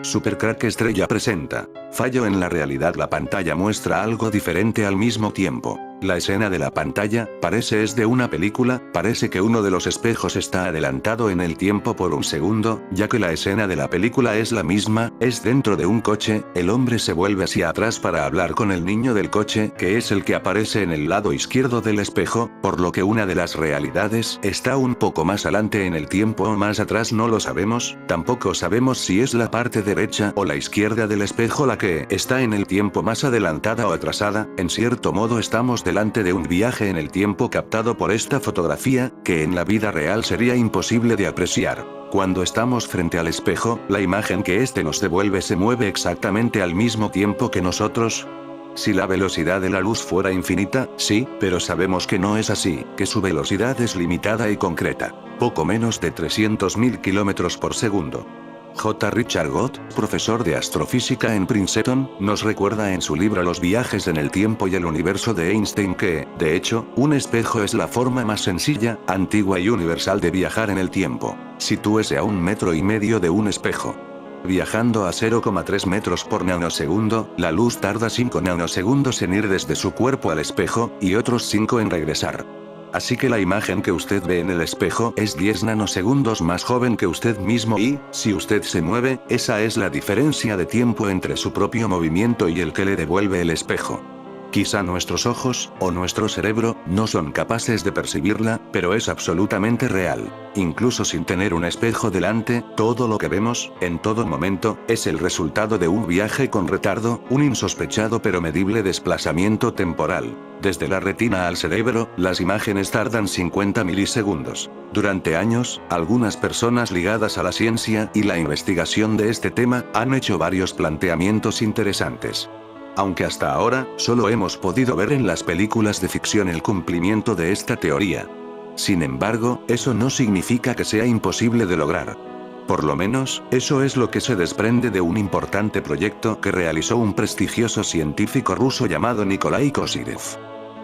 Supercrack Estrella presenta. Fallo en la realidad. La pantalla muestra algo diferente al mismo tiempo. La escena de la pantalla, parece es de una película, parece que uno de los espejos está adelantado en el tiempo por un segundo, ya que la escena de la película es la misma, es dentro de un coche, el hombre se vuelve hacia atrás para hablar con el niño del coche, que es el que aparece en el lado izquierdo del espejo, por lo que una de las realidades está un poco más adelante en el tiempo o más atrás, no lo sabemos, tampoco sabemos si es la parte derecha o la izquierda del espejo la que está en el tiempo más adelantada o atrasada. En cierto modo estamos delante de un viaje en el tiempo captado por esta fotografía, que en la vida real sería imposible de apreciar. Cuando estamos frente al espejo, la imagen que este nos devuelve se mueve exactamente al mismo tiempo que nosotros. Si la velocidad de la luz fuera infinita, sí, pero sabemos que no es así, que su velocidad es limitada y concreta. Poco menos de 300.000 kilómetros por segundo. J. Richard Gott, profesor de astrofísica en Princeton, nos recuerda en su libro Los viajes en el tiempo y el universo de Einstein que, de hecho, un espejo es la forma más sencilla, antigua y universal de viajar en el tiempo. Sitúese a 1,5 metros de un espejo. Viajando a 0,3 metros por nanosegundo, la luz tarda 5 nanosegundos en ir desde su cuerpo al espejo, y otros 5 en regresar. Así que la imagen que usted ve en el espejo es 10 nanosegundos más joven que usted mismo y, si usted se mueve, esa es la diferencia de tiempo entre su propio movimiento y el que le devuelve el espejo. Quizá nuestros ojos, o nuestro cerebro, no son capaces de percibirla, pero es absolutamente real. Incluso sin tener un espejo delante, todo lo que vemos, en todo momento, es el resultado de un viaje con retardo, un insospechado pero medible desplazamiento temporal. Desde la retina al cerebro, las imágenes tardan 50 milisegundos. Durante años, algunas personas ligadas a la ciencia y la investigación de este tema, han hecho varios planteamientos interesantes. Aunque hasta ahora, solo hemos podido ver en las películas de ficción el cumplimiento de esta teoría. Sin embargo, eso no significa que sea imposible de lograr. Por lo menos, eso es lo que se desprende de un importante proyecto que realizó un prestigioso científico ruso llamado Nikolai Kozyrev.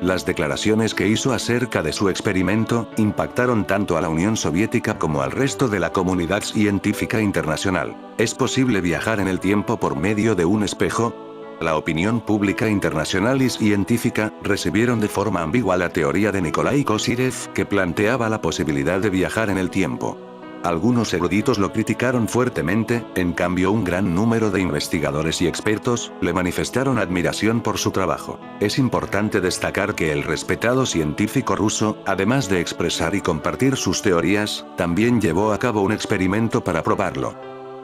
Las declaraciones que hizo acerca de su experimento, impactaron tanto a la Unión Soviética como al resto de la comunidad científica internacional. ¿Es posible viajar en el tiempo por medio de un espejo? La opinión pública internacional y científica recibieron de forma ambigua la teoría de Nikolai Kozyrev, que planteaba la posibilidad de viajar en el tiempo. Algunos eruditos lo criticaron fuertemente, en cambio un gran número de investigadores y expertos le manifestaron admiración por su trabajo. Es importante destacar que el respetado científico ruso, además de expresar y compartir sus teorías, también llevó a cabo un experimento para probarlo.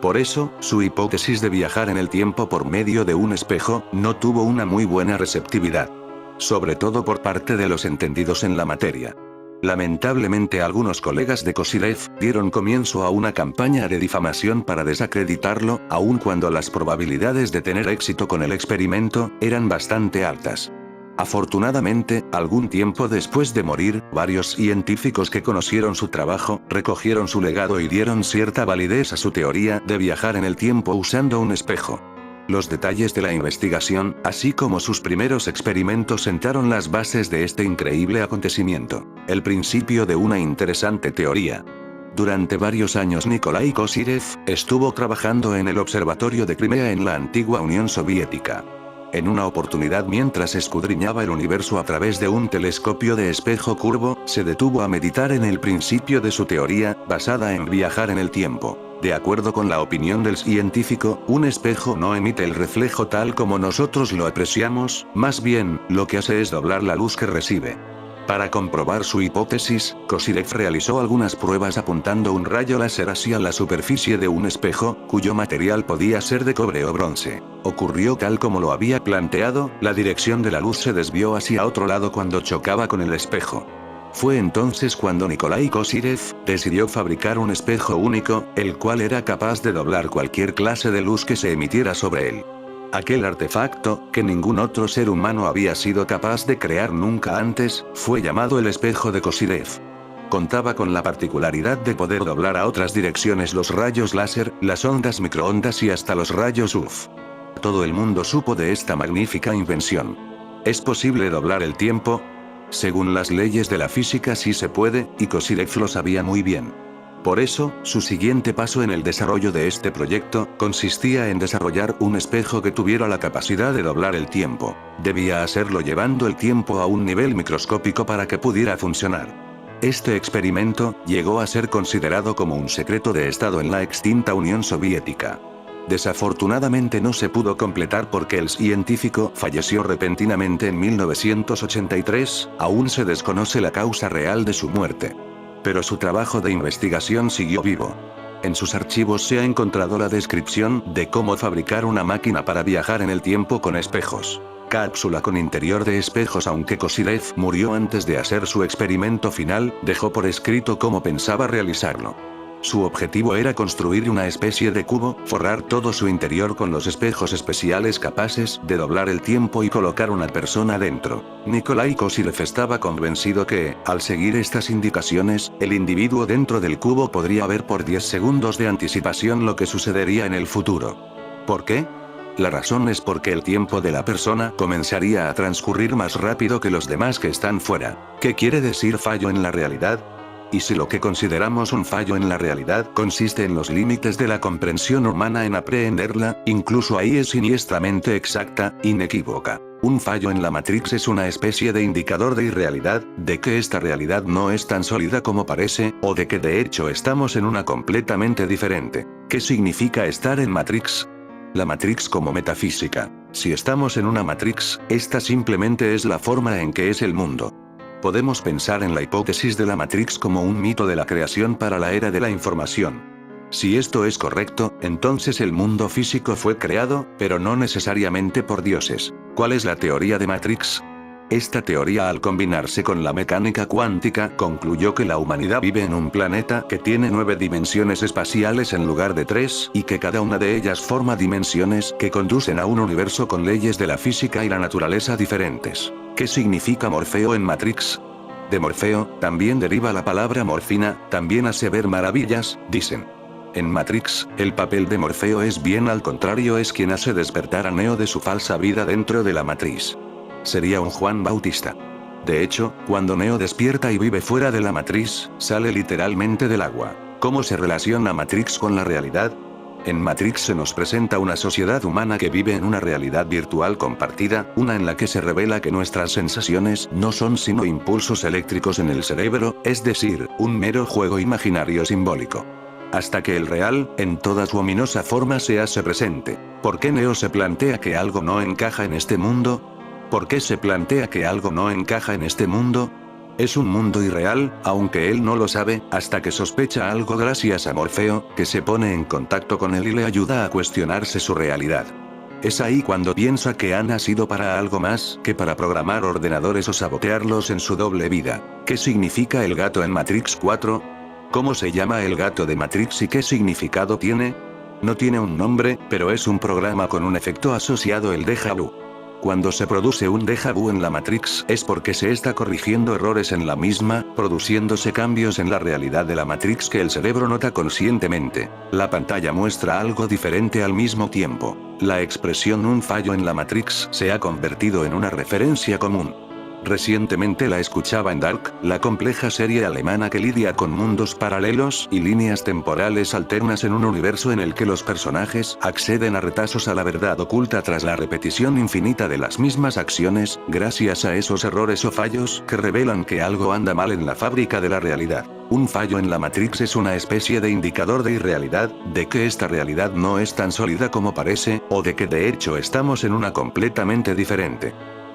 Por eso, su hipótesis de viajar en el tiempo por medio de un espejo, no tuvo una muy buena receptividad. Sobre todo por parte de los entendidos en la materia. Lamentablemente algunos colegas de Kozyrev dieron comienzo a una campaña de difamación para desacreditarlo, aun cuando las probabilidades de tener éxito con el experimento, eran bastante altas. Afortunadamente, algún tiempo después de morir, varios científicos que conocieron su trabajo, recogieron su legado y dieron cierta validez a su teoría de viajar en el tiempo usando un espejo. Los detalles de la investigación, así como sus primeros experimentos sentaron las bases de este increíble acontecimiento. El principio de una interesante teoría. Durante varios años Nikolai Kozyrev estuvo trabajando en el observatorio de Crimea en la antigua Unión Soviética. En una oportunidad mientras escudriñaba el universo a través de un telescopio de espejo curvo, se detuvo a meditar en el principio de su teoría, basada en viajar en el tiempo. De acuerdo con la opinión del científico, un espejo no emite el reflejo tal como nosotros lo apreciamos, más bien, lo que hace es doblar la luz que recibe. Para comprobar su hipótesis, Kozyrev realizó algunas pruebas apuntando un rayo láser hacia la superficie de un espejo, cuyo material podía ser de cobre o bronce. Ocurrió tal como lo había planteado, la dirección de la luz se desvió hacia otro lado cuando chocaba con el espejo. Fue entonces cuando Nikolai Kozyrev decidió fabricar un espejo único, el cual era capaz de doblar cualquier clase de luz que se emitiera sobre él. Aquel artefacto, que ningún otro ser humano había sido capaz de crear nunca antes, fue llamado el espejo de Kozyrev. Contaba con la particularidad de poder doblar a otras direcciones los rayos láser, las ondas microondas y hasta los rayos UV. Todo el mundo supo de esta magnífica invención. ¿Es posible doblar el tiempo? Según las leyes de la física sí se puede, y Kozyrev lo sabía muy bien. Por eso, su siguiente paso en el desarrollo de este proyecto, consistía en desarrollar un espejo que tuviera la capacidad de doblar el tiempo. Debía hacerlo llevando el tiempo a un nivel microscópico para que pudiera funcionar. Este experimento, llegó a ser considerado como un secreto de Estado en la extinta Unión Soviética. Desafortunadamente no se pudo completar porque el científico falleció repentinamente en 1983, aún se desconoce la causa real de su muerte. Pero su trabajo de investigación siguió vivo. En sus archivos se ha encontrado la descripción de cómo fabricar una máquina para viajar en el tiempo con espejos. Cápsula con interior de espejos. Aunque Kosilev murió antes de hacer su experimento final, dejó por escrito cómo pensaba realizarlo. Su objetivo era construir una especie de cubo, forrar todo su interior con los espejos especiales capaces de doblar el tiempo y colocar una persona dentro. Nikolai Kosilev estaba convencido que, al seguir estas indicaciones, el individuo dentro del cubo podría ver por 10 segundos de anticipación lo que sucedería en el futuro. ¿Por qué? La razón es porque el tiempo de la persona comenzaría a transcurrir más rápido que los demás que están fuera. ¿Qué quiere decir fallo en la realidad? Y si lo que consideramos un fallo en la realidad consiste en los límites de la comprensión humana en aprehenderla, incluso ahí es siniestramente exacta, inequívoca. Un fallo en la Matrix es una especie de indicador de irrealidad, de que esta realidad no es tan sólida como parece, o de que de hecho estamos en una completamente diferente. ¿Qué significa estar en Matrix? La Matrix como metafísica. Si estamos en una Matrix, esta simplemente es la forma en que es el mundo. Podemos pensar en la hipótesis de la Matrix como un mito de la creación para la era de la información. Si esto es correcto, entonces el mundo físico fue creado, pero no necesariamente por dioses. ¿Cuál es la teoría de Matrix? Esta teoría, al combinarse con la mecánica cuántica, concluyó que la humanidad vive en un planeta que tiene 9 dimensiones espaciales en lugar de 3, y que cada una de ellas forma dimensiones que conducen a un universo con leyes de la física y la naturaleza diferentes. ¿Qué significa Morfeo en Matrix? De Morfeo, también deriva la palabra morfina, también hace ver maravillas, dicen. En Matrix, el papel de Morfeo es bien al contrario, es quien hace despertar a Neo de su falsa vida dentro de la matriz. Sería un Juan Bautista. De hecho, cuando Neo despierta y vive fuera de la matriz, sale literalmente del agua. ¿Cómo se relaciona Matrix con la realidad? En Matrix se nos presenta una sociedad humana que vive en una realidad virtual compartida, una en la que se revela que nuestras sensaciones no son sino impulsos eléctricos en el cerebro, es decir, un mero juego imaginario simbólico. Hasta que el real, en toda su ominosa forma, se hace presente. ¿Por qué Neo se plantea que algo no encaja en este mundo? ¿Por qué se plantea que algo no encaja en este mundo? Es un mundo irreal, aunque él no lo sabe, hasta que sospecha algo gracias a Morfeo, que se pone en contacto con él y le ayuda a cuestionarse su realidad. Es ahí cuando piensa que ha nacido para algo más que para programar ordenadores o sabotearlos en su doble vida. ¿Qué significa el gato en Matrix 4? ¿Cómo se llama el gato de Matrix y qué significado tiene? No tiene un nombre, pero es un programa con un efecto asociado, el déjà vu. Cuando se produce un déjà vu en la Matrix es porque se está corrigiendo errores en la misma, produciéndose cambios en la realidad de la Matrix que el cerebro nota conscientemente. La pantalla muestra algo diferente al mismo tiempo. La expresión un fallo en la Matrix se ha convertido en una referencia común. Recientemente la escuchaba en Dark, la compleja serie alemana que lidia con mundos paralelos y líneas temporales alternas en un universo en el que los personajes acceden a retazos a la verdad oculta tras la repetición infinita de las mismas acciones, gracias a esos errores o fallos que revelan que algo anda mal en la fábrica de la realidad. Un fallo en la Matrix es una especie de indicador de irrealidad, de que esta realidad no es tan sólida como parece, o de que de hecho estamos en una completamente diferente.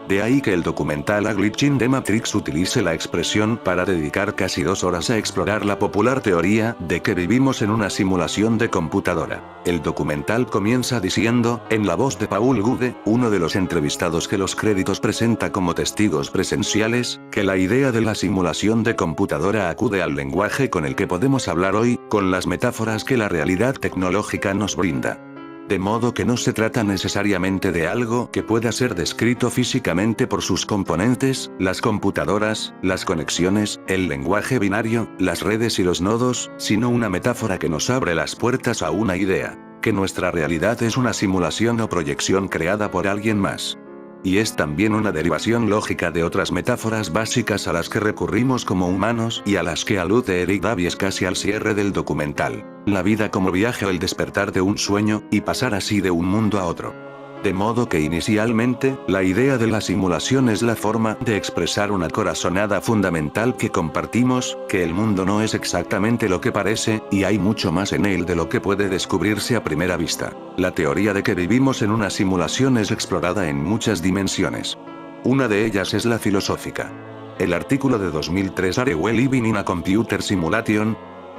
De ahí que el documental A Glitch in the Matrix utilice la expresión para dedicar casi 2 horas a explorar la popular teoría de que vivimos en una simulación de computadora. El documental comienza diciendo, en la voz de Paul Gude, uno de los entrevistados que los créditos presenta como testigos presenciales, que la idea de la simulación de computadora acude al lenguaje con el que podemos hablar hoy, con las metáforas que la realidad tecnológica nos brinda. De modo que no se trata necesariamente de algo que pueda ser descrito físicamente por sus componentes, las computadoras, las conexiones, el lenguaje binario, las redes y los nodos, sino una metáfora que nos abre las puertas a una idea, que nuestra realidad es una simulación o proyección creada por alguien más. Y es también una derivación lógica de otras metáforas básicas a las que recurrimos como humanos y a las que alude Eric Davies casi al cierre del documental. La vida como viaje o el despertar de un sueño, y pasar así de un mundo a otro. De modo que inicialmente, la idea de la simulación es la forma de expresar una corazonada fundamental que compartimos, que el mundo no es exactamente lo que parece, y hay mucho más en él de lo que puede descubrirse a primera vista. La teoría de que vivimos en una simulación es explorada en muchas dimensiones. Una de ellas es la filosófica. El artículo de 2003 Are We Living in a Computer Simulation?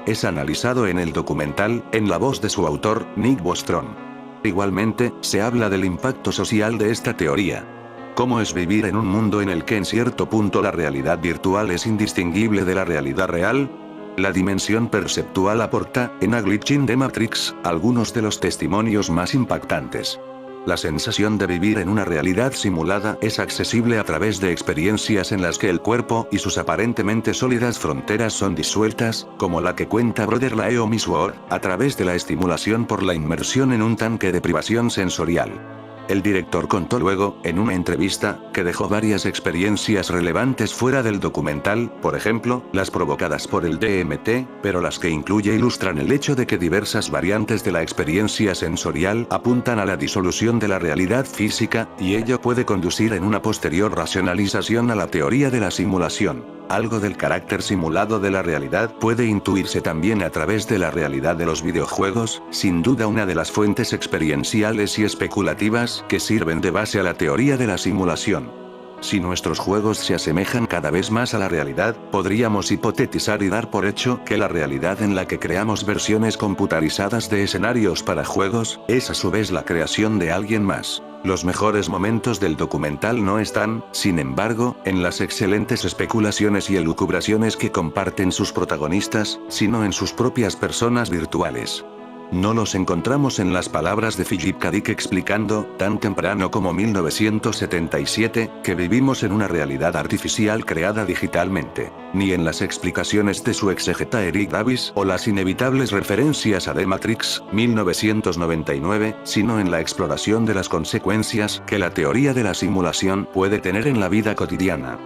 Es analizado en el documental, en la voz de su autor, Nick Bostrom. Igualmente, se habla del impacto social de esta teoría. ¿Cómo es vivir en un mundo en el que en cierto punto la realidad virtual es indistinguible de la realidad real? La dimensión perceptual aporta, en A Glitch in the Matrix, algunos de los testimonios más impactantes. La sensación de vivir en una realidad simulada es accesible a través de experiencias en las que el cuerpo y sus aparentemente sólidas fronteras son disueltas, como la que cuenta Brother Laeo Misword, a través de la estimulación por la inmersión en un tanque de privación sensorial. El director contó luego, en una entrevista, que dejó varias experiencias relevantes fuera del documental, por ejemplo, las provocadas por el DMT, pero las que incluye ilustran el hecho de que diversas variantes de la experiencia sensorial apuntan a la disolución de la realidad física, y ello puede conducir en una posterior racionalización a la teoría de la simulación. Algo del carácter simulado de la realidad puede intuirse también a través de la realidad de los videojuegos, sin duda una de las fuentes experienciales y especulativas que sirven de base a la teoría de la simulación. Si nuestros juegos se asemejan cada vez más a la realidad, podríamos hipotetizar y dar por hecho que la realidad en la que creamos versiones computarizadas de escenarios para juegos, es a su vez la creación de alguien más. Los mejores momentos del documental no están, sin embargo, en las excelentes especulaciones y elucubraciones que comparten sus protagonistas, sino en sus propias personas virtuales. No los encontramos en las palabras de Philip K. Dick explicando, tan temprano como 1977, que vivimos en una realidad artificial creada digitalmente, ni en las explicaciones de su exegeta Eric Davies o las inevitables referencias a The Matrix, 1999, sino en la exploración de las consecuencias que la teoría de la simulación puede tener en la vida cotidiana.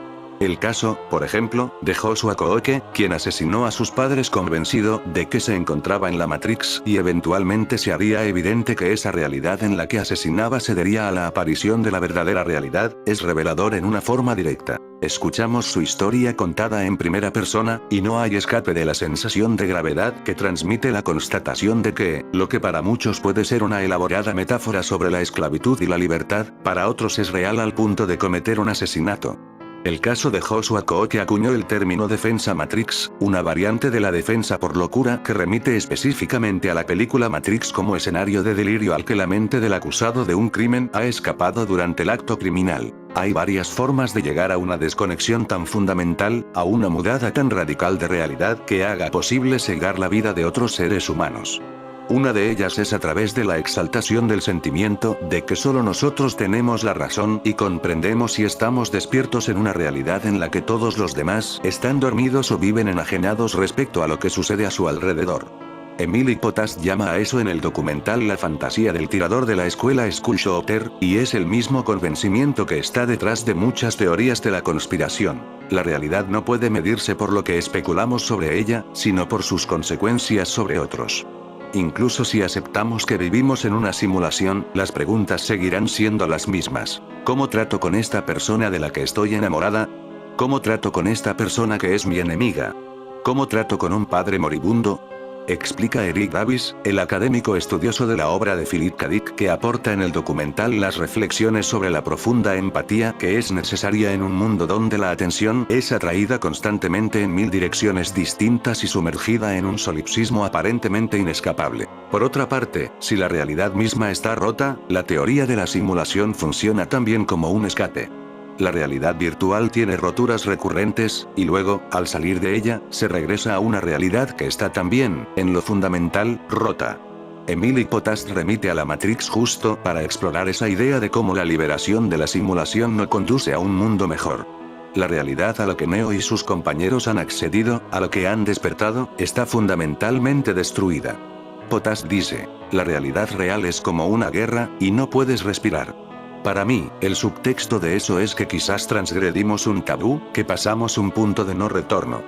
El caso, por ejemplo, de Joshua Kooke, quien asesinó a sus padres convencido de que se encontraba en la Matrix y eventualmente se haría evidente que esa realidad en la que asesinaba se debía a la aparición de la verdadera realidad, es revelador en una forma directa. Escuchamos su historia contada en primera persona, y no hay escape de la sensación de gravedad que transmite la constatación de que, lo que para muchos puede ser una elaborada metáfora sobre la esclavitud y la libertad, para otros es real al punto de cometer un asesinato. El caso de Joshua Kooke acuñó el término defensa Matrix, una variante de la defensa por locura que remite específicamente a la película Matrix como escenario de delirio al que la mente del acusado de un crimen ha escapado durante el acto criminal. Hay varias formas de llegar a una desconexión tan fundamental, a una mudada tan radical de realidad que haga posible cegar la vida de otros seres humanos. Una de ellas es a través de la exaltación del sentimiento de que solo nosotros tenemos la razón y comprendemos y estamos despiertos en una realidad en la que todos los demás están dormidos o viven enajenados respecto a lo que sucede a su alrededor. Emily Potast llama a eso en el documental la fantasía del tirador de la escuela School Shooter, y es el mismo convencimiento que está detrás de muchas teorías de la conspiración. La realidad no puede medirse por lo que especulamos sobre ella, sino por sus consecuencias sobre otros. Incluso si aceptamos que vivimos en una simulación, las preguntas seguirán siendo las mismas. ¿Cómo trato con esta persona de la que estoy enamorada? ¿Cómo trato con esta persona que es mi enemiga? ¿Cómo trato con un padre moribundo? Explica Eric Davies, el académico estudioso de la obra de Philip K. Dick, que aporta en el documental las reflexiones sobre la profunda empatía que es necesaria en un mundo donde la atención es atraída constantemente en mil direcciones distintas y sumergida en un solipsismo aparentemente inescapable. Por otra parte, si la realidad misma está rota, la teoría de la simulación funciona también como un escape. La realidad virtual tiene roturas recurrentes, y luego, al salir de ella, se regresa a una realidad que está también, en lo fundamental, rota. Emily Potast remite a la Matrix justo para explorar esa idea de cómo la liberación de la simulación no conduce a un mundo mejor. La realidad a la que Neo y sus compañeros han accedido, a lo que han despertado, está fundamentalmente destruida. Potast dice, la realidad real es como una guerra, y no puedes respirar. Para mí, el subtexto de eso es que quizás transgredimos un tabú, que pasamos un punto de no retorno.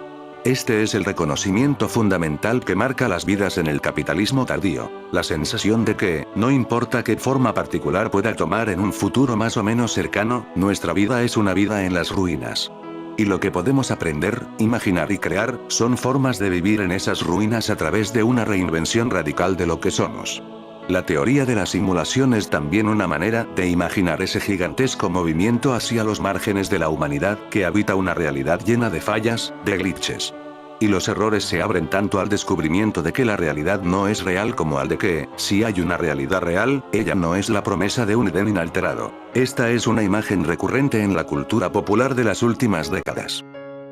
Este es el reconocimiento fundamental que marca las vidas en el capitalismo tardío. La sensación de que, no importa qué forma particular pueda tomar en un futuro más o menos cercano, nuestra vida es una vida en las ruinas. Y lo que podemos aprender, imaginar y crear, son formas de vivir en esas ruinas a través de una reinvención radical de lo que somos. La teoría de la simulación es también una manera de imaginar ese gigantesco movimiento hacia los márgenes de la humanidad que habita una realidad llena de fallas, de glitches. Y los errores se abren tanto al descubrimiento de que la realidad no es real como al de que, si hay una realidad real, ella no es la promesa de un Edén inalterado. Esta es una imagen recurrente en la cultura popular de las últimas décadas.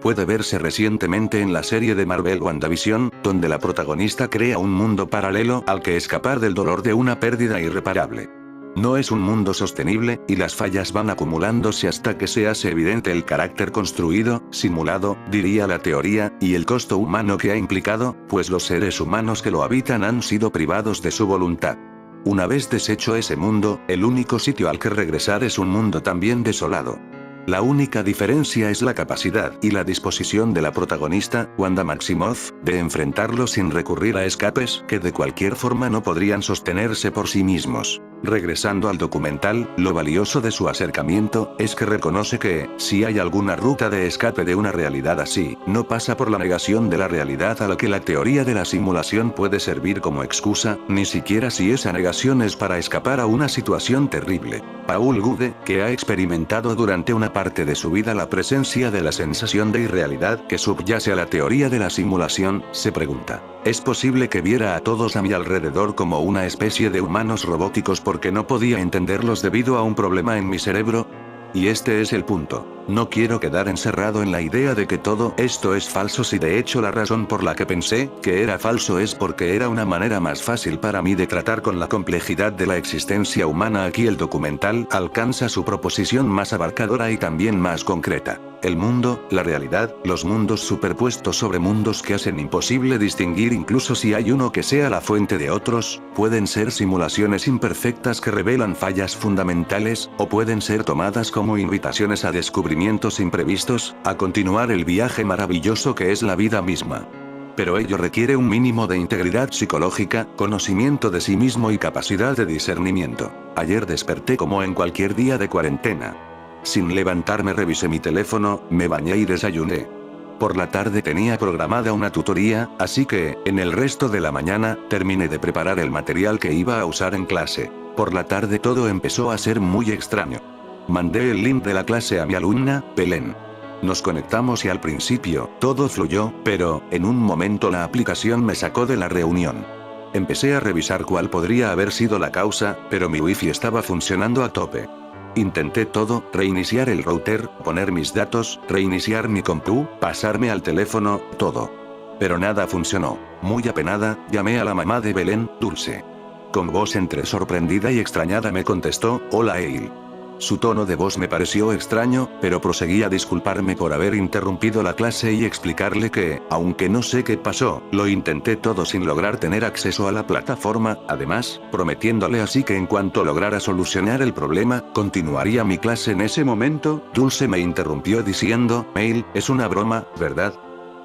Puede verse recientemente en la serie de Marvel WandaVision, donde la protagonista crea un mundo paralelo al que escapar del dolor de una pérdida irreparable. No es un mundo sostenible, y las fallas van acumulándose hasta que se hace evidente el carácter construido, simulado, diría la teoría, y el costo humano que ha implicado, pues los seres humanos que lo habitan han sido privados de su voluntad. Una vez deshecho ese mundo, el único sitio al que regresar es un mundo también desolado. La única diferencia es la capacidad y la disposición de la protagonista, Wanda Maximoff, de enfrentarlo sin recurrir a escapes que de cualquier forma no podrían sostenerse por sí mismos. Regresando al documental, lo valioso de su acercamiento es que reconoce que, si hay alguna ruta de escape de una realidad así, no pasa por la negación de la realidad a la que la teoría de la simulación puede servir como excusa, ni siquiera si esa negación es para escapar a una situación terrible. Paul Gude, que ha experimentado durante una parte de su vida la presencia de la sensación de irrealidad que subyace a la teoría de la simulación, se pregunta: ¿es posible que viera a todos a mi alrededor como una especie de humanos robóticos porque no podía entenderlos debido a un problema en mi cerebro? Y este es el punto. No quiero quedar encerrado en la idea de que todo esto es falso si de hecho la razón por la que pensé que era falso es porque era una manera más fácil para mí de tratar con la complejidad de la existencia humana. Aquí el documental alcanza su proposición más abarcadora y también más concreta. El mundo, la realidad, los mundos superpuestos sobre mundos que hacen imposible distinguir incluso si hay uno que sea la fuente de otros, pueden ser simulaciones imperfectas que revelan fallas fundamentales, o pueden ser tomadas como invitaciones a descubrimientos imprevistos, a continuar el viaje maravilloso que es la vida misma. Pero ello requiere un mínimo de integridad psicológica, conocimiento de sí mismo y capacidad de discernimiento. Ayer desperté como en cualquier día de cuarentena. Sin levantarme revisé mi teléfono, me bañé y desayuné. Por la tarde tenía programada una tutoría, así que, en el resto de la mañana, terminé de preparar el material que iba a usar en clase. Por la tarde todo empezó a ser muy extraño. Mandé el link de la clase a mi alumna, Belén. Nos conectamos y al principio, todo fluyó, pero, en un momento la aplicación me sacó de la reunión. Empecé a revisar cuál podría haber sido la causa, pero mi wifi estaba funcionando a tope. Intenté todo, reiniciar el router, poner mis datos, reiniciar mi compu, pasarme al teléfono, todo. Pero nada funcionó. Muy apenada, llamé a la mamá de Belén, Dulce. Con voz entre sorprendida y extrañada me contestó: «Hola Eil». Su tono de voz me pareció extraño, pero proseguí a disculparme por haber interrumpido la clase y explicarle que, aunque no sé qué pasó, lo intenté todo sin lograr tener acceso a la plataforma, además, prometiéndole así que en cuanto lograra solucionar el problema, continuaría mi clase. En ese momento, Dulce me interrumpió diciendo: «Eil, es una broma, ¿verdad?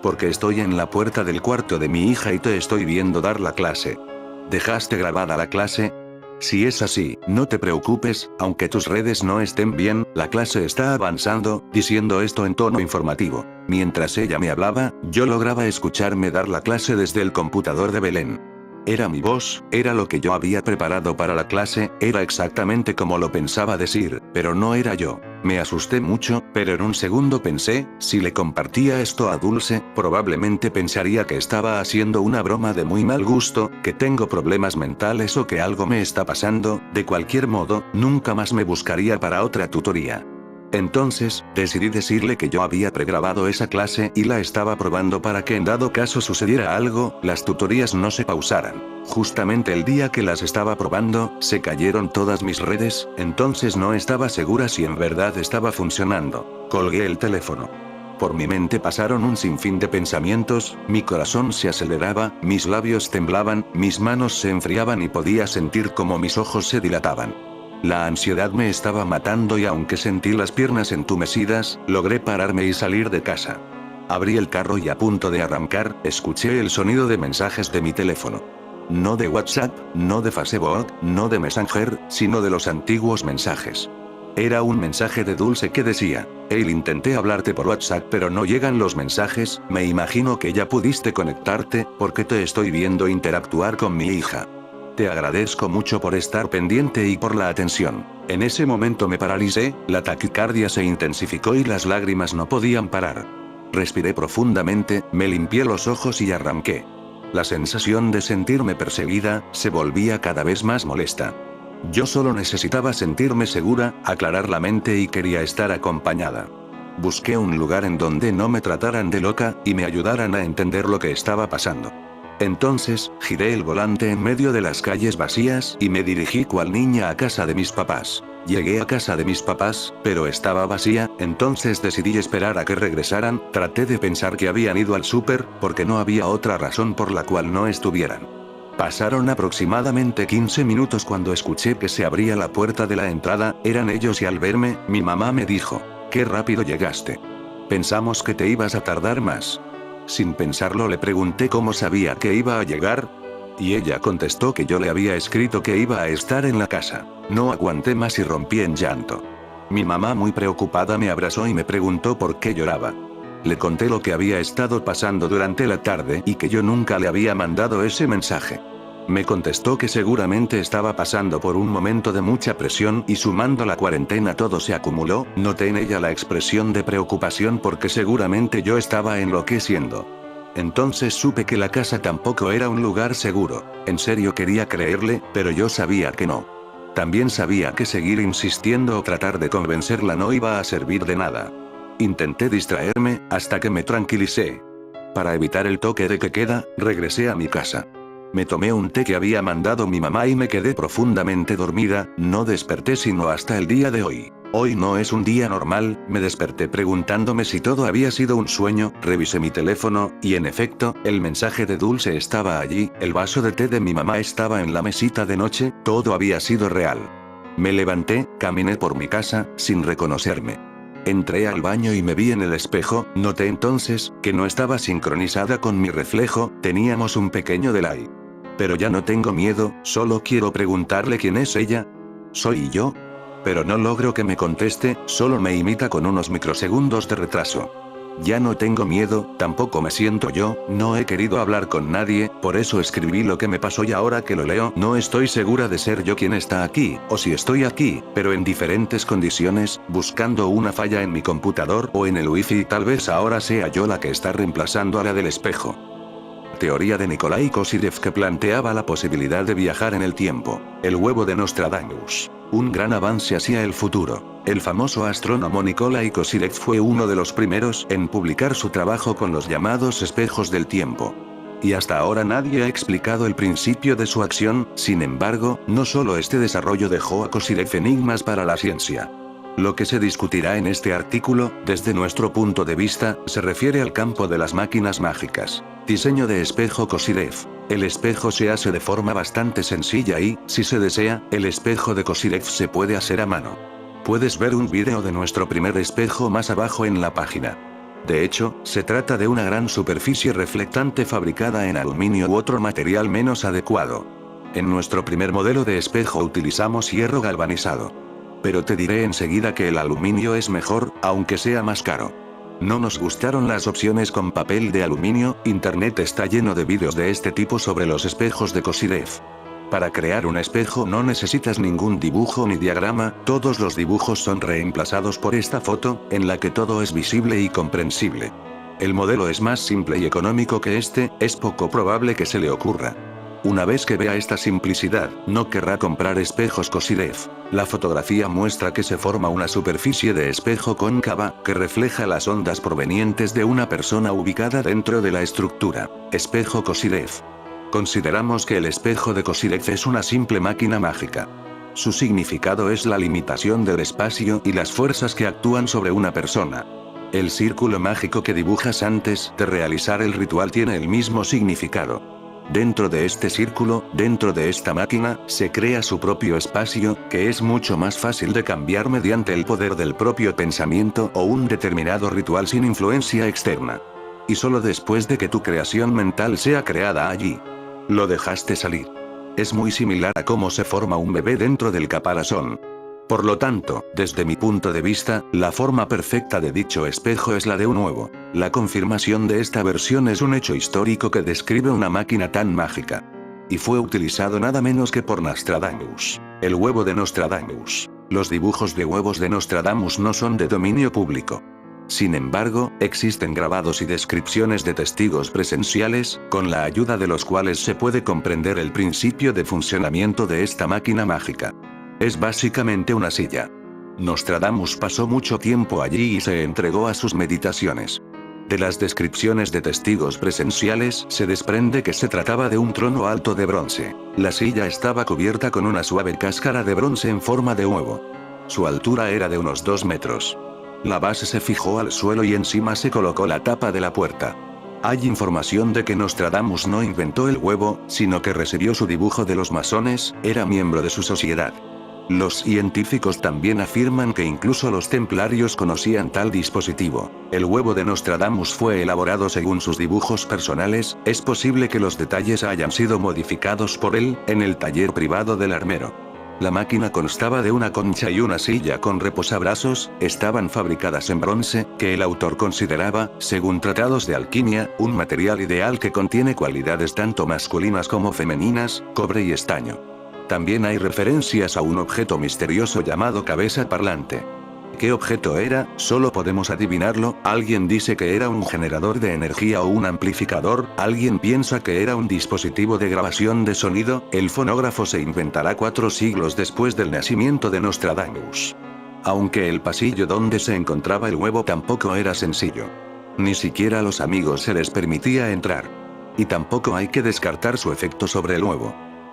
Porque estoy en la puerta del cuarto de mi hija y te estoy viendo dar la clase. ¿Dejaste grabada la clase? Si es así, no te preocupes, aunque tus redes no estén bien, la clase está avanzando», diciendo esto en tono informativo. Mientras ella me hablaba, yo lograba escucharme dar la clase desde el computador de Belén. Era mi voz, era lo que yo había preparado para la clase, era exactamente como lo pensaba decir, pero no era yo. Me asusté mucho, pero en un segundo pensé, si le compartía esto a Dulce, probablemente pensaría que estaba haciendo una broma de muy mal gusto, que tengo problemas mentales o que algo me está pasando. De cualquier modo, nunca más me buscaría para otra tutoría. Entonces, decidí decirle que yo había pregrabado esa clase y la estaba probando para que en dado caso sucediera algo, las tutorías no se pausaran. Justamente el día que las estaba probando, se cayeron todas mis redes, entonces no estaba segura si en verdad estaba funcionando. Colgué el teléfono. Por mi mente pasaron un sinfín de pensamientos, mi corazón se aceleraba, mis labios temblaban, mis manos se enfriaban y podía sentir como mis ojos se dilataban. La ansiedad me estaba matando y aunque sentí las piernas entumecidas, logré pararme y salir de casa. Abrí el carro y a punto de arrancar, escuché el sonido de mensajes de mi teléfono. No de WhatsApp, no de Facebook, no de Messenger, sino de los antiguos mensajes. Era un mensaje de Dulce que decía: "Hey, intenté hablarte por WhatsApp pero no llegan los mensajes, me imagino que ya pudiste conectarte, porque te estoy viendo interactuar con mi hija. Te agradezco mucho por estar pendiente y por la atención". En ese momento me paralicé, la taquicardia se intensificó y las lágrimas no podían parar. Respiré profundamente, me limpié los ojos y arranqué. La sensación de sentirme perseguida se volvía cada vez más molesta. Yo solo necesitaba sentirme segura, aclarar la mente y quería estar acompañada. Busqué un lugar en donde no me trataran de loca, y me ayudaran a entender lo que estaba pasando. Entonces, giré el volante en medio de las calles vacías y me dirigí cual niña a casa de mis papás. Llegué a casa de mis papás, pero estaba vacía, entonces decidí esperar a que regresaran. Traté de pensar que habían ido al súper, porque no había otra razón por la cual no estuvieran. Pasaron aproximadamente 15 minutos cuando escuché que se abría la puerta de la entrada, eran ellos y al verme, mi mamá me dijo: "Qué rápido llegaste. Pensamos que te ibas a tardar más". Sin pensarlo le pregunté cómo sabía que iba a llegar, y ella contestó que yo le había escrito que iba a estar en la casa. No aguanté más y rompí en llanto. Mi mamá, muy preocupada, me abrazó y me preguntó por qué lloraba. Le conté lo que había estado pasando durante la tarde y que yo nunca le había mandado ese mensaje. Me contestó que seguramente estaba pasando por un momento de mucha presión y sumando la cuarentena todo se acumuló. Noté en ella la expresión de preocupación porque seguramente yo estaba enloqueciendo. Entonces supe que la casa tampoco era un lugar seguro. En serio quería creerle, pero yo sabía que no. También sabía que seguir insistiendo o tratar de convencerla no iba a servir de nada. Intenté distraerme, hasta que me tranquilicé. Para evitar el toque de queda, regresé a mi casa. Me tomé un té que había mandado mi mamá y me quedé profundamente dormida, no desperté sino hasta el día de hoy. Hoy no es un día normal, me desperté preguntándome si todo había sido un sueño, revisé mi teléfono, y en efecto, el mensaje de Dulce estaba allí, el vaso de té de mi mamá estaba en la mesita de noche, todo había sido real. Me levanté, caminé por mi casa, sin reconocerme. Entré al baño y me vi en el espejo, noté entonces, que no estaba sincronizada con mi reflejo, teníamos un pequeño delay. Pero ya no tengo miedo, solo quiero preguntarle quién es ella. ¿Soy yo? Pero no logro que me conteste, solo me imita con unos microsegundos de retraso. Ya no tengo miedo, tampoco me siento yo, no he querido hablar con nadie, por eso escribí lo que me pasó y ahora que lo leo, no estoy segura de ser yo quien está aquí, o si estoy aquí, pero en diferentes condiciones, buscando una falla en mi computador o en el wifi y tal vez ahora sea yo la que está reemplazando a la del espejo. Teoría de Nikolai Kozyrev que planteaba la posibilidad de viajar en el tiempo. El huevo de Nostradamus. Un gran avance hacia el futuro. El famoso astrónomo Nikolai Kozyrev fue uno de los primeros en publicar su trabajo con los llamados espejos del tiempo. Y hasta ahora nadie ha explicado el principio de su acción, sin embargo, no solo este desarrollo dejó a Kozyrev enigmas para la ciencia. Lo que se discutirá en este artículo, desde nuestro punto de vista, se refiere al campo de las máquinas mágicas. Diseño de espejo Kozyrev. El espejo se hace de forma bastante sencilla y, si se desea, el espejo de Kozyrev se puede hacer a mano. Puedes ver un vídeo de nuestro primer espejo más abajo en la página. De hecho, se trata de una gran superficie reflectante fabricada en aluminio u otro material menos adecuado. En nuestro primer modelo de espejo utilizamos hierro galvanizado. Pero te diré enseguida que el aluminio es mejor, aunque sea más caro. No nos gustaron las opciones con papel de aluminio. Internet está lleno de vídeos de este tipo sobre los espejos de Kozyrev. Para crear un espejo no necesitas ningún dibujo ni diagrama, todos los dibujos son reemplazados por esta foto, en la que todo es visible y comprensible. El modelo es más simple y económico que este, es poco probable que se le ocurra. Una vez que vea esta simplicidad, no querrá comprar espejos Kozyrev. La fotografía muestra que se forma una superficie de espejo cóncava, que refleja las ondas provenientes de una persona ubicada dentro de la estructura. Espejo Kozyrev. Consideramos que el espejo de Kozyrev es una simple máquina mágica. Su significado es la limitación del espacio y las fuerzas que actúan sobre una persona. El círculo mágico que dibujas antes de realizar el ritual tiene el mismo significado. Dentro de este círculo, dentro de esta máquina, se crea su propio espacio, que es mucho más fácil de cambiar mediante el poder del propio pensamiento o un determinado ritual sin influencia externa. Y solo después de que tu creación mental sea creada allí, lo dejaste salir. Es muy similar a cómo se forma un bebé dentro del caparazón. Por lo tanto, desde mi punto de vista, la forma perfecta de dicho espejo es la de un huevo. La confirmación de esta versión es un hecho histórico que describe una máquina tan mágica. Y fue utilizado nada menos que por Nostradamus. El huevo de Nostradamus. Los dibujos de huevos de Nostradamus no son de dominio público. Sin embargo, existen grabados y descripciones de testigos presenciales, con la ayuda de los cuales se puede comprender el principio de funcionamiento de esta máquina mágica. Es básicamente una silla. Nostradamus pasó mucho tiempo allí y se entregó a sus meditaciones. De las descripciones de testigos presenciales se desprende que se trataba de un trono alto de bronce. La silla estaba cubierta con una suave cáscara de bronce en forma de huevo. Su altura era de unos 2 metros. La base se fijó al suelo y encima se colocó la tapa de la puerta. Hay información de que Nostradamus no inventó el huevo, sino que recibió su dibujo de los masones, era miembro de su sociedad. Los científicos también afirman que incluso los templarios conocían tal dispositivo. El huevo de Nostradamus fue elaborado según sus dibujos personales, es posible que los detalles hayan sido modificados por él, en el taller privado del armero. La máquina constaba de una concha y una silla con reposabrazos, estaban fabricadas en bronce, que el autor consideraba, según tratados de alquimia, un material ideal que contiene cualidades tanto masculinas como femeninas, cobre y estaño. También hay referencias a un objeto misterioso llamado cabeza parlante. ¿Qué objeto era? Solo podemos adivinarlo, alguien dice que era un generador de energía o un amplificador, alguien piensa que era un dispositivo de grabación de sonido, el fonógrafo se inventará 4 siglos después del nacimiento de Nostradamus. Aunque el pasillo donde se encontraba el huevo tampoco era sencillo. Ni siquiera a los amigos se les permitía entrar. Y tampoco hay que descartar su efecto sobre el huevo.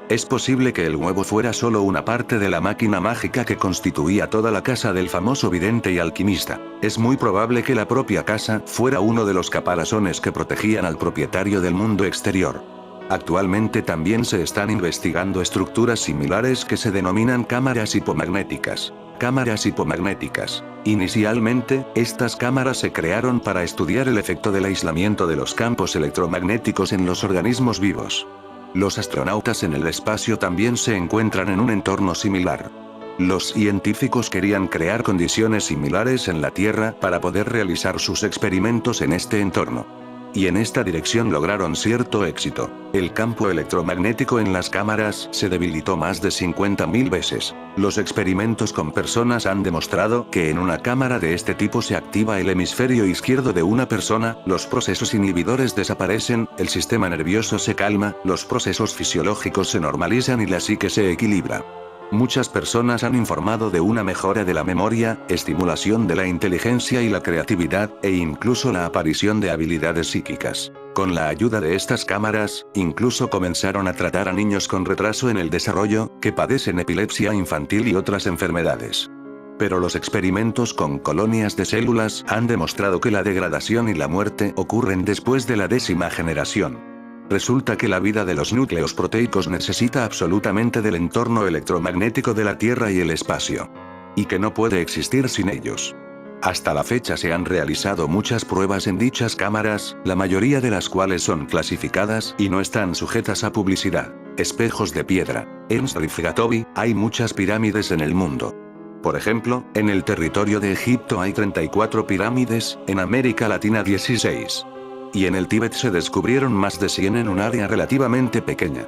Es posible que el huevo fuera solo una parte de la máquina mágica que constituía toda la casa del famoso vidente y alquimista. Es muy probable que la propia casa fuera uno de los caparazones que protegían al propietario del mundo exterior. Actualmente también se están investigando estructuras similares que se denominan cámaras hipomagnéticas. Cámaras hipomagnéticas. Inicialmente, estas cámaras se crearon para estudiar el efecto del aislamiento de los campos electromagnéticos en los organismos vivos. Los astronautas en el espacio también se encuentran en un entorno similar. Los científicos querían crear condiciones similares en la Tierra para poder realizar sus experimentos en este entorno. Y en esta dirección lograron cierto éxito. El campo electromagnético en las cámaras se debilitó más de 50.000 veces. Los experimentos con personas han demostrado que en una cámara de este tipo se activa el hemisferio izquierdo de una persona, los procesos inhibidores desaparecen, el sistema nervioso se calma, los procesos fisiológicos se normalizan y la psique se equilibra. Muchas personas han informado de una mejora de la memoria, estimulación de la inteligencia y la creatividad, e incluso la aparición de habilidades psíquicas. Con la ayuda de estas cámaras, incluso comenzaron a tratar a niños con retraso en el desarrollo, que padecen epilepsia infantil y otras enfermedades. Pero los experimentos con colonias de células han demostrado que la degradación y la muerte ocurren después de la 10ª generación. Resulta que la vida de los núcleos proteicos necesita absolutamente del entorno electromagnético de la Tierra y el espacio. Y que no puede existir sin ellos. Hasta la fecha se han realizado muchas pruebas en dichas cámaras, la mayoría de las cuales son clasificadas y no están sujetas a publicidad. Espejos de piedra. Ernst Rifgatovi, hay muchas pirámides en el mundo. Por ejemplo, en el territorio de Egipto hay 34 pirámides, en América Latina 16. Y en el Tíbet se descubrieron más de 100 en un área relativamente pequeña.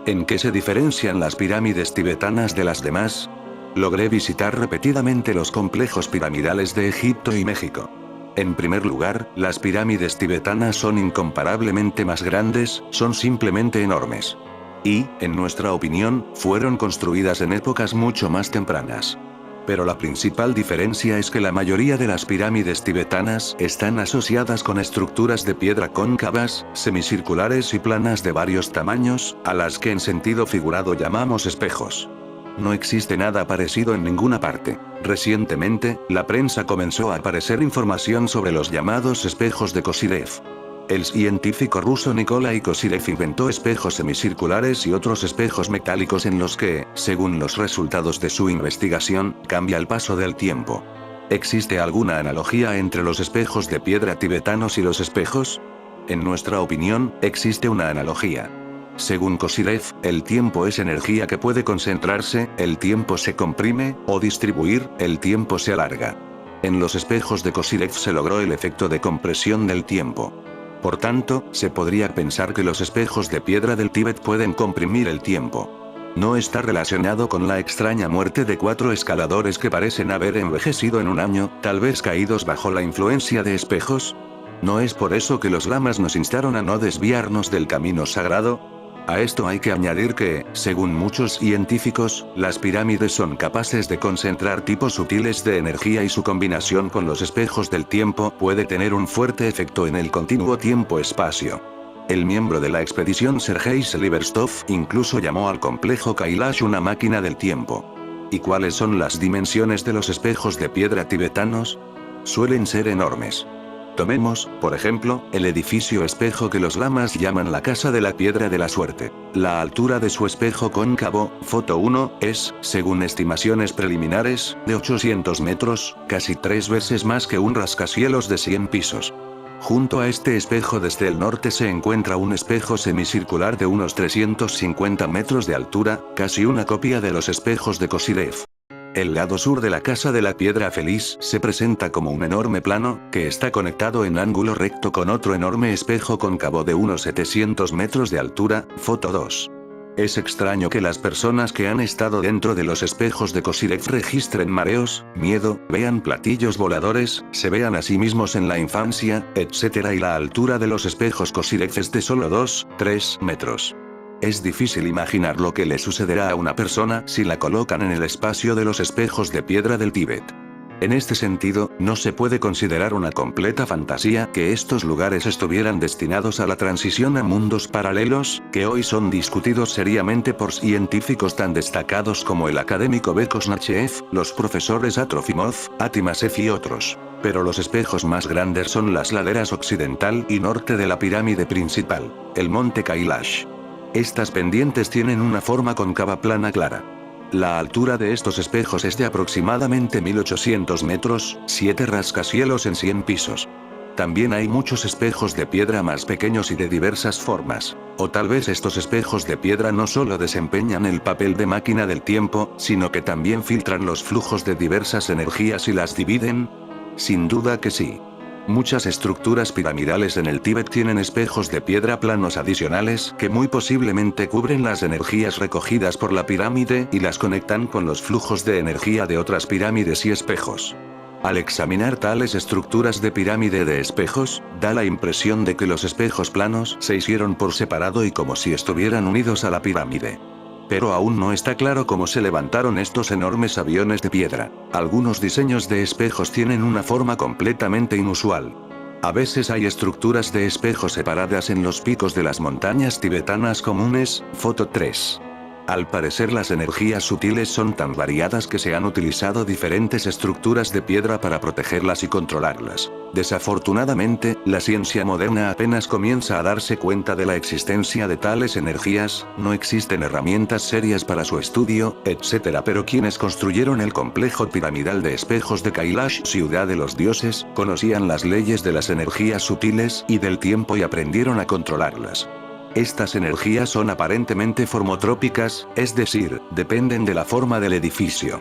¿En qué se diferencian las pirámides tibetanas de las demás? Logré visitar repetidamente los complejos piramidales de Egipto y México. En primer lugar, las pirámides tibetanas son incomparablemente más grandes, son simplemente enormes. Y, en nuestra opinión, fueron construidas en épocas mucho más tempranas. Pero la principal diferencia es que la mayoría de las pirámides tibetanas están asociadas con estructuras de piedra cóncavas, semicirculares y planas de varios tamaños, a las que en sentido figurado llamamos espejos. No existe nada parecido en ninguna parte. Recientemente, la prensa comenzó a aparecer información sobre los llamados espejos de Kozyrev. El científico ruso Nikolai Kozyrev inventó espejos semicirculares y otros espejos metálicos en los que, según los resultados de su investigación, cambia el paso del tiempo. ¿Existe alguna analogía entre los espejos de piedra tibetanos y los espejos? En nuestra opinión, existe una analogía. Según Kozyrev, el tiempo es energía que puede concentrarse, el tiempo se comprime, o distribuir, el tiempo se alarga. En los espejos de Kozyrev se logró el efecto de compresión del tiempo. Por tanto, se podría pensar que los espejos de piedra del Tíbet pueden comprimir el tiempo. ¿No está relacionado con la extraña muerte de 4 escaladores que parecen haber envejecido en un año, tal vez caídos bajo la influencia de espejos? ¿No es por eso que los lamas nos instaron a no desviarnos del camino sagrado? A esto hay que añadir que, según muchos científicos, las pirámides son capaces de concentrar tipos sutiles de energía y su combinación con los espejos del tiempo puede tener un fuerte efecto en el continuo tiempo-espacio. El miembro de la expedición Sergei Seliverstov incluso llamó al complejo Kailash una máquina del tiempo. ¿Y cuáles son las dimensiones de los espejos de piedra tibetanos? Suelen ser enormes. Tomemos, por ejemplo, el edificio espejo que los lamas llaman la Casa de la Piedra de la Suerte. La altura de su espejo cóncavo, foto 1, es, según estimaciones preliminares, de 800 metros, casi 3 veces más que un rascacielos de 100 pisos. Junto a este espejo desde el norte se encuentra un espejo semicircular de unos 350 metros de altura, casi una copia de los espejos de Kozyrev. El lado sur de la Casa de la Piedra Feliz se presenta como un enorme plano, que está conectado en ángulo recto con otro enorme espejo cóncavo de unos 700 metros de altura, foto 2. Es extraño que las personas que han estado dentro de los espejos de Kozyrev registren mareos, miedo, vean platillos voladores, se vean a sí mismos en la infancia, etc. y la altura de los espejos Kozyrev es de solo 2-3 metros. Es difícil imaginar lo que le sucederá a una persona si la colocan en el espacio de los espejos de piedra del Tíbet. En este sentido, no se puede considerar una completa fantasía que estos lugares estuvieran destinados a la transición a mundos paralelos, que hoy son discutidos seriamente por científicos tan destacados como el académico Bekosnachev, los profesores Atrofimov, Atimasev y otros. Pero los espejos más grandes son las laderas occidental y norte de la pirámide principal, el monte Kailash. Estas pendientes tienen una forma cóncava plana clara. La altura de estos espejos es de aproximadamente 1800 metros, 7 rascacielos en 100 pisos. También hay muchos espejos de piedra más pequeños y de diversas formas. O tal vez estos espejos de piedra no solo desempeñan el papel de máquina del tiempo, sino que también filtran los flujos de diversas energías y las dividen. Sin duda que sí. Muchas estructuras piramidales en el Tíbet tienen espejos de piedra planos adicionales que muy posiblemente cubren las energías recogidas por la pirámide y las conectan con los flujos de energía de otras pirámides y espejos. Al examinar tales estructuras de pirámide de espejos, da la impresión de que los espejos planos se hicieron por separado y como si estuvieran unidos a la pirámide. Pero aún no está claro cómo se levantaron estos enormes aviones de piedra. Algunos diseños de espejos tienen una forma completamente inusual. A veces hay estructuras de espejos separadas en los picos de las montañas tibetanas comunes, foto 3. Al parecer las energías sutiles son tan variadas que se han utilizado diferentes estructuras de piedra para protegerlas y controlarlas. Desafortunadamente, la ciencia moderna apenas comienza a darse cuenta de la existencia de tales energías, no existen herramientas serias para su estudio, etc. Pero quienes construyeron el complejo piramidal de espejos de Kailash, ciudad de los dioses, conocían las leyes de las energías sutiles y del tiempo y aprendieron a controlarlas. Estas energías son aparentemente formotrópicas, es decir, dependen de la forma del edificio.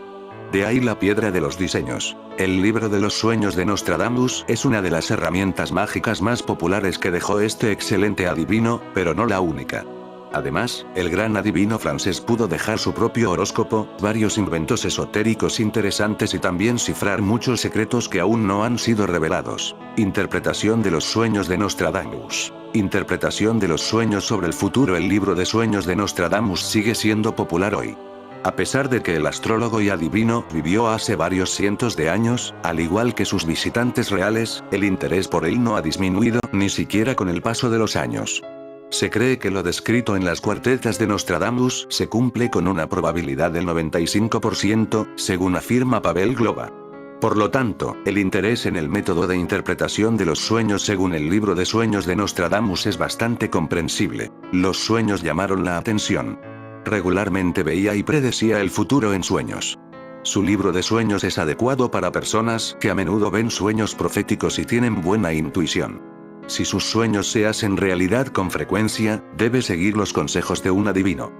De ahí la piedra de los diseños. El libro de los sueños de Nostradamus es una de las herramientas mágicas más populares que dejó este excelente adivino, pero no la única. Además, el gran adivino francés pudo dejar su propio horóscopo, varios inventos esotéricos interesantes y también cifrar muchos secretos que aún no han sido revelados. Interpretación de los sueños de Nostradamus. Interpretación de los sueños sobre el futuro. El libro de sueños de Nostradamus sigue siendo popular hoy. A pesar de que el astrólogo y adivino vivió hace varios cientos de años, al igual que sus visitantes reales, el interés por él no ha disminuido, ni siquiera con el paso de los años. Se cree que lo descrito en las cuartetas de Nostradamus se cumple con una probabilidad del 95%, según afirma Pavel Globa. Por lo tanto, el interés en el método de interpretación de los sueños según el libro de sueños de Nostradamus es bastante comprensible. Los sueños llamaron la atención. Regularmente veía y predecía el futuro en sueños. Su libro de sueños es adecuado para personas que a menudo ven sueños proféticos y tienen buena intuición. Si sus sueños se hacen realidad con frecuencia, debe seguir los consejos de un adivino.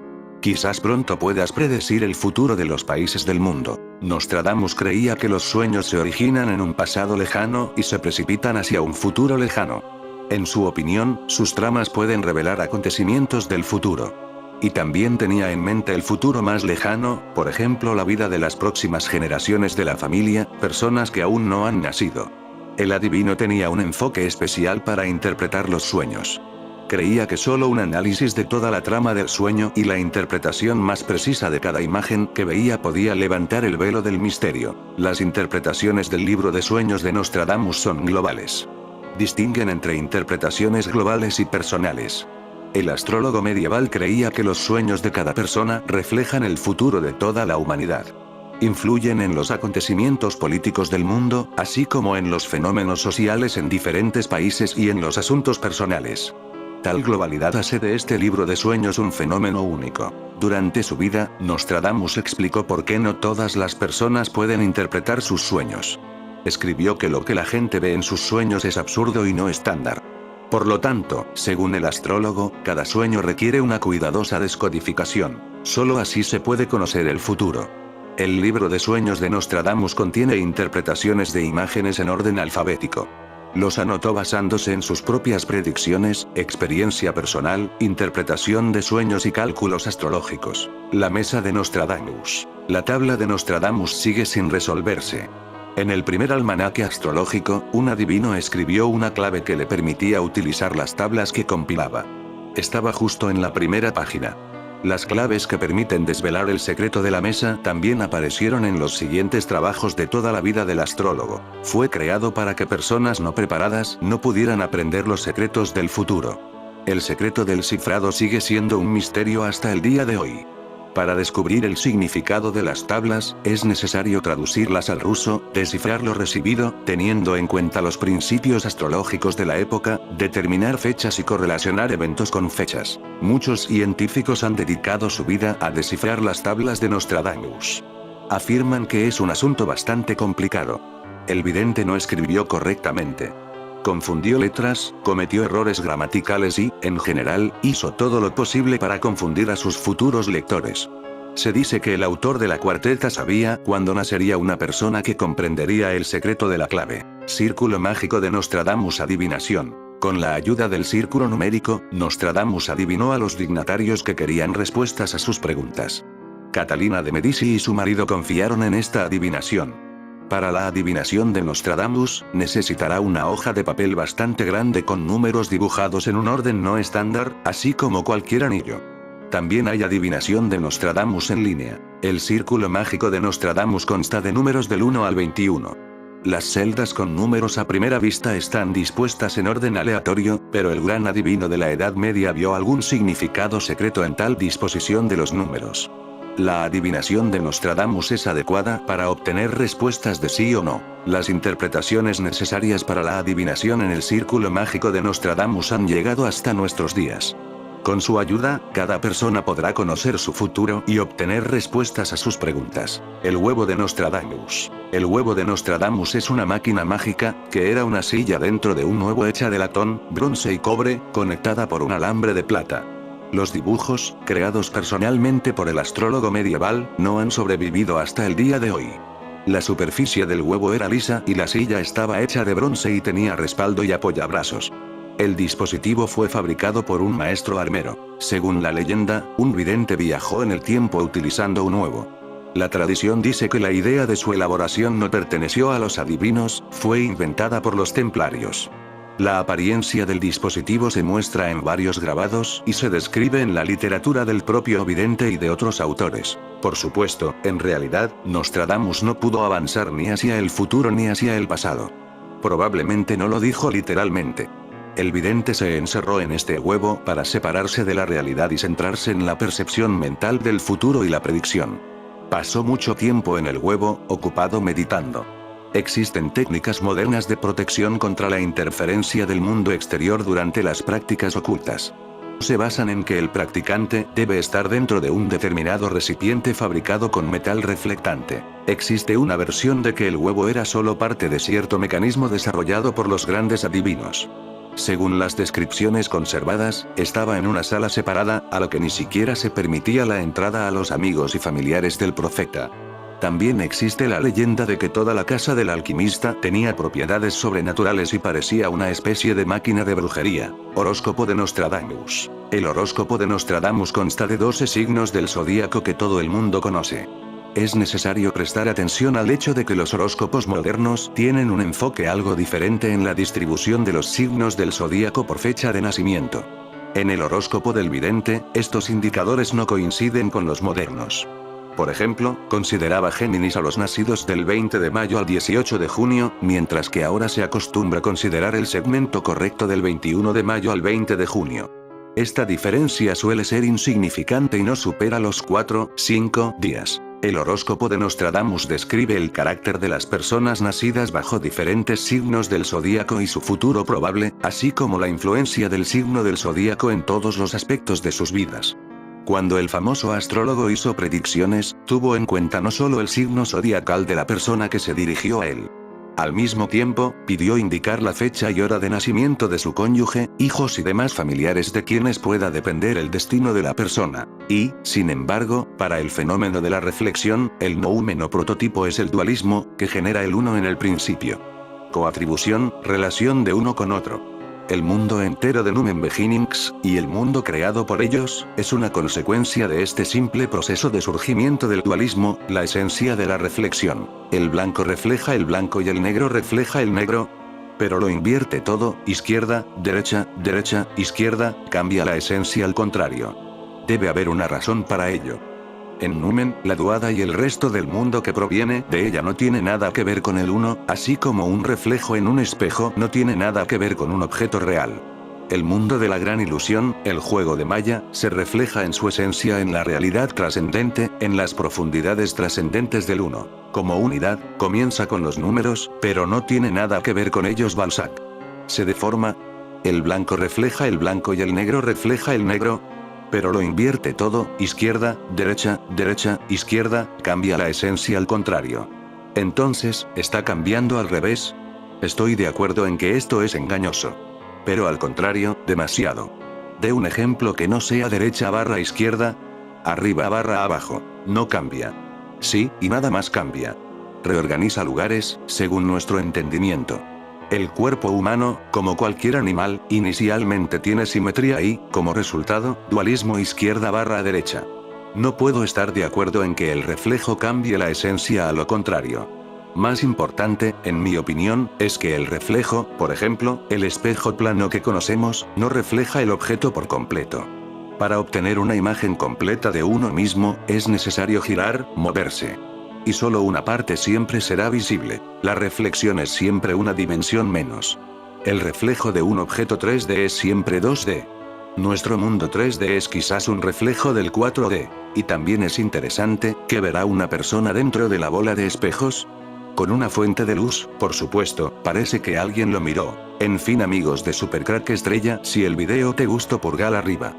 Quizás pronto puedas predecir el futuro de los países del mundo. Nostradamus creía que los sueños se originan en un pasado lejano y se precipitan hacia un futuro lejano. En su opinión, sus tramas pueden revelar acontecimientos del futuro. Y también tenía en mente el futuro más lejano, por ejemplo la vida de las próximas generaciones de la familia, personas que aún no han nacido. El adivino tenía un enfoque especial para interpretar los sueños. Creía que solo un análisis de toda la trama del sueño y la interpretación más precisa de cada imagen que veía podía levantar el velo del misterio. Las interpretaciones del libro de sueños de Nostradamus son globales. Distinguen entre interpretaciones globales y personales. El astrólogo medieval creía que los sueños de cada persona reflejan el futuro de toda la humanidad. Influyen en los acontecimientos políticos del mundo, así como en los fenómenos sociales en diferentes países y en los asuntos personales. Tal globalidad hace de este libro de sueños un fenómeno único. Durante su vida, Nostradamus explicó por qué no todas las personas pueden interpretar sus sueños. Escribió que lo que la gente ve en sus sueños es absurdo y no estándar. Por lo tanto, según el astrólogo, cada sueño requiere una cuidadosa descodificación. Solo así se puede conocer el futuro. El libro de sueños de Nostradamus contiene interpretaciones de imágenes en orden alfabético. Los anotó basándose en sus propias predicciones, experiencia personal, interpretación de sueños y cálculos astrológicos. La mesa de Nostradamus. La tabla de Nostradamus sigue sin resolverse. En el primer almanaque astrológico, un adivino escribió una clave que le permitía utilizar las tablas que compilaba. Estaba justo en la primera página. Las claves que permiten desvelar el secreto de la mesa también aparecieron en los siguientes trabajos de toda la vida del astrólogo. Fue creado para que personas no preparadas no pudieran aprender los secretos del futuro. El secreto del cifrado sigue siendo un misterio hasta el día de hoy. Para descubrir el significado de las tablas, es necesario traducirlas al ruso, descifrar lo recibido, teniendo en cuenta los principios astrológicos de la época, determinar fechas y correlacionar eventos con fechas. Muchos científicos han dedicado su vida a descifrar las tablas de Nostradamus. Afirman que es un asunto bastante complicado. El vidente no escribió correctamente. Confundió letras, cometió errores gramaticales y, en general, hizo todo lo posible para confundir a sus futuros lectores. Se dice que el autor de la cuarteta sabía cuándo nacería una persona que comprendería el secreto de la clave. Círculo mágico de Nostradamus adivinación. Con la ayuda del círculo numérico, Nostradamus adivinó a los dignatarios que querían respuestas a sus preguntas. Catalina de Medici y su marido confiaron en esta adivinación. Para la adivinación de Nostradamus, necesitará una hoja de papel bastante grande con números dibujados en un orden no estándar, así como cualquier anillo. También hay adivinación de Nostradamus en línea. El círculo mágico de Nostradamus consta de números del 1 al 21. Las celdas con números a primera vista están dispuestas en orden aleatorio, pero el gran adivino de la Edad Media vio algún significado secreto en tal disposición de los números. La adivinación de Nostradamus es adecuada para obtener respuestas de sí o no. Las interpretaciones necesarias para la adivinación en el círculo mágico de Nostradamus han llegado hasta nuestros días. Con su ayuda, cada persona podrá conocer su futuro y obtener respuestas a sus preguntas. El huevo de Nostradamus. El huevo de Nostradamus es una máquina mágica, que era una silla dentro de un huevo hecha de latón, bronce y cobre, conectada por un alambre de plata. Los dibujos, creados personalmente por el astrólogo medieval, no han sobrevivido hasta el día de hoy. La superficie del huevo era lisa y la silla estaba hecha de bronce y tenía respaldo y apoyabrazos. El dispositivo fue fabricado por un maestro armero. Según la leyenda, un vidente viajó en el tiempo utilizando un huevo. La tradición dice que la idea de su elaboración no perteneció a los adivinos, fue inventada por los templarios. La apariencia del dispositivo se muestra en varios grabados y se describe en la literatura del propio vidente y de otros autores. Por supuesto, en realidad, Nostradamus no pudo avanzar ni hacia el futuro ni hacia el pasado. Probablemente no lo dijo literalmente. El vidente se encerró en este huevo para separarse de la realidad y centrarse en la percepción mental del futuro y la predicción. Pasó mucho tiempo en el huevo, ocupado meditando. Existen técnicas modernas de protección contra la interferencia del mundo exterior durante las prácticas ocultas. Se basan en que el practicante debe estar dentro de un determinado recipiente fabricado con metal reflectante. Existe una versión de que el huevo era solo parte de cierto mecanismo desarrollado por los grandes adivinos. Según las descripciones conservadas, estaba en una sala separada, a la que ni siquiera se permitía la entrada a los amigos y familiares del profeta. También existe la leyenda de que toda la casa del alquimista tenía propiedades sobrenaturales y parecía una especie de máquina de brujería. Horóscopo de Nostradamus. El horóscopo de Nostradamus consta de 12 signos del zodíaco que todo el mundo conoce. Es necesario prestar atención al hecho de que los horóscopos modernos tienen un enfoque algo diferente en la distribución de los signos del zodíaco por fecha de nacimiento. En el horóscopo del vidente, estos indicadores no coinciden con los modernos. Por ejemplo, consideraba Géminis a los nacidos del 20 de mayo al 18 de junio, mientras que ahora se acostumbra considerar el segmento correcto del 21 de mayo al 20 de junio. Esta diferencia suele ser insignificante y no supera los 4-5 días. El horóscopo de Nostradamus describe el carácter de las personas nacidas bajo diferentes signos del zodíaco y su futuro probable, así como la influencia del signo del zodíaco en todos los aspectos de sus vidas. Cuando el famoso astrólogo hizo predicciones, tuvo en cuenta no solo el signo zodiacal de la persona que se dirigió a él. Al mismo tiempo, pidió indicar la fecha y hora de nacimiento de su cónyuge, hijos y demás familiares de quienes pueda depender el destino de la persona. Y, sin embargo, para el fenómeno de la reflexión, el noumen o prototipo es el dualismo, que genera el uno en el principio. Coatribución, relación de uno con otro. El mundo entero de Numen Beginnings, y el mundo creado por ellos, es una consecuencia de este simple proceso de surgimiento del dualismo, la esencia de la reflexión. El blanco refleja el blanco y el negro refleja el negro. Pero lo invierte todo, izquierda, derecha, izquierda, cambia la esencia al contrario. Debe haber una razón para ello. En Numen, la duada y el resto del mundo que proviene de ella no tiene nada que ver con el uno, así como un reflejo en un espejo no tiene nada que ver con un objeto real. El mundo de la gran ilusión, el juego de Maya, se refleja en su esencia en la realidad trascendente, en las profundidades trascendentes del uno. Como unidad, comienza con los números, pero no tiene nada que ver con ellos. Balzac. Se deforma. El blanco refleja el blanco y el negro refleja el negro. Pero lo invierte todo, izquierda, derecha, izquierda, cambia la esencia al contrario. Entonces, ¿está cambiando al revés? Estoy de acuerdo en que esto es engañoso. Pero al contrario, demasiado. Dé un ejemplo que no sea derecha barra izquierda, arriba barra abajo. No cambia. Sí, y nada más cambia. Reorganiza lugares, según nuestro entendimiento. El cuerpo humano, como cualquier animal, inicialmente tiene simetría y, como resultado, dualismo izquierda barra derecha. No puedo estar de acuerdo en que el reflejo cambie la esencia a lo contrario. Más importante, en mi opinión, es que el reflejo, por ejemplo, el espejo plano que conocemos, no refleja el objeto por completo. Para obtener una imagen completa de uno mismo, es necesario girar, moverse. Y solo una parte siempre será visible. La reflexión es siempre una dimensión menos. El reflejo de un objeto 3D es siempre 2D. Nuestro mundo 3D es quizás un reflejo del 4D. Y también es interesante, ¿qué verá una persona dentro de la bola de espejos? Con una fuente de luz, por supuesto, parece que alguien lo miró. En fin, amigos de Supercrack Estrella, si el video te gustó, pulgar arriba.